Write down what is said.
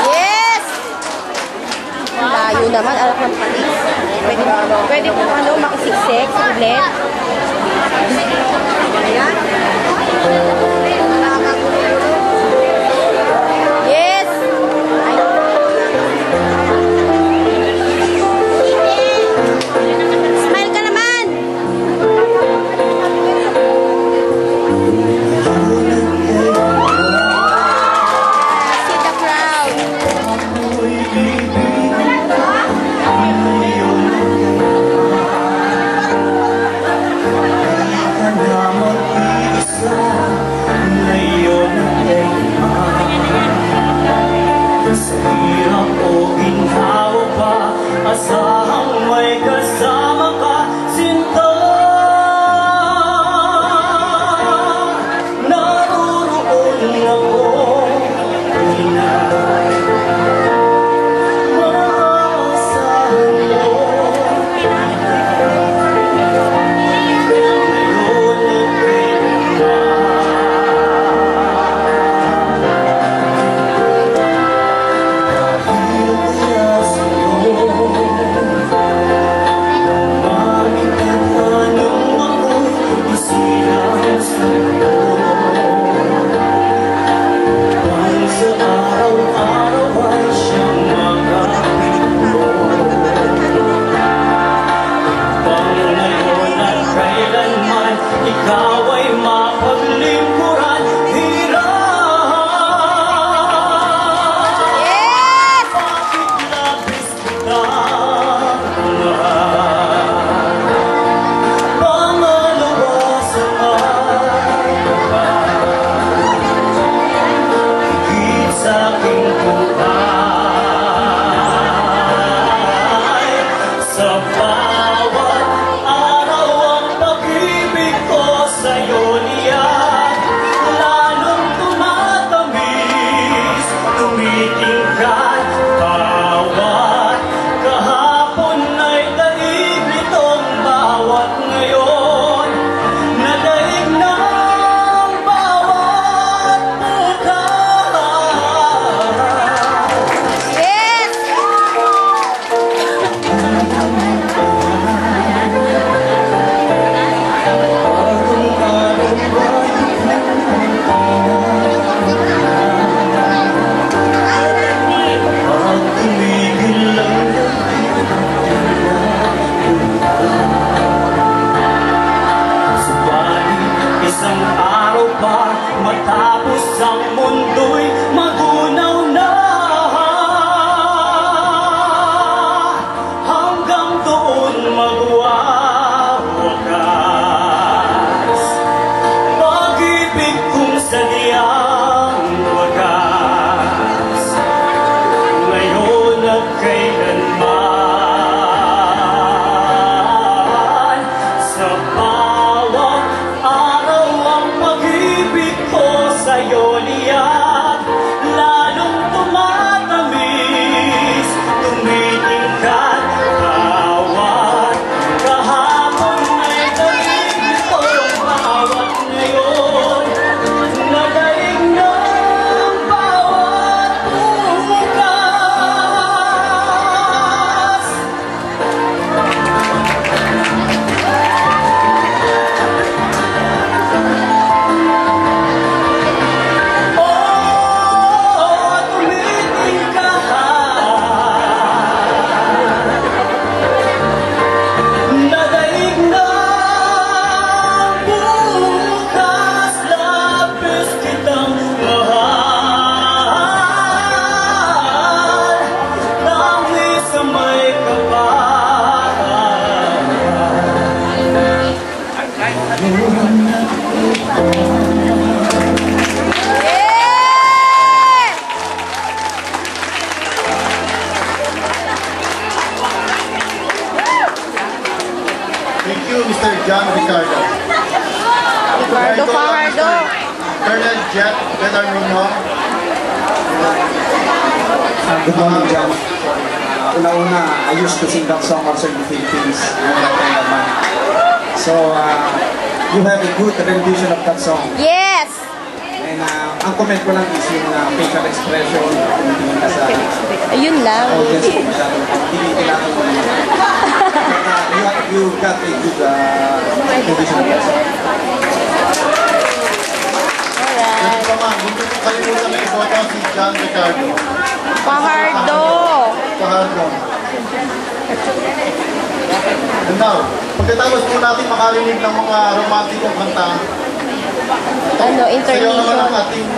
Yes! Layo naman, alam ng palis. Pwede po makisiksik, saglit. Ayan. Yes! Smile ka naman! See the crowd. Asahang may kasama ka, sinta. Naroon ako, maasahan mo. Ikaw ay mapaglingkuran, hirap. Yes! Bakit labis kita pangalawa sa higit sa aking buhay. Sa bawat araw ang pag-ibig ko sa'yo niyan, lalong tumatamis, tumitingkad. Bawat kahapon ay daig nitong bawat ngayon, nadaig ng bawat bukas. Yes! Isang araw pa matapos ang mundo'y magunaw na, hanggang doon magwawakas pag-ibig kong sadyang wagas, ngayon at kailanman. Sa bawat araw ang pag-ibig ko sa'yo niyan, lalong tumatamis, tumitingkad. Bawat kahapon ay daig nitong bawat ngayon, nadaig ng bawat bukas. Nadaig ng bukas, labis kitang mahal, langis sa may kapal. Yes! Thank you, Mr. John Ricardo. Ricardo Fajardo. Colonel Jet Bellarmino. Good morning, John. Una-una, I used to sing that song also in the Philippines. So, you have a good rendition of that song. Yes! And ang comment ko lang is yung facial expression, yung tingin ka sa Ayun lang. audience kung masyadong hindi kailangan mo naman. You got a good condition. Alright. Ganito pa ma'am, huwag niyo kalimutan na iboto si John Ricardo. Fajardo. Fajardo. And now, pagkatapos po natin makarinig ng mga romantikong kanta, Ano, sayaw naman ang intermission. ating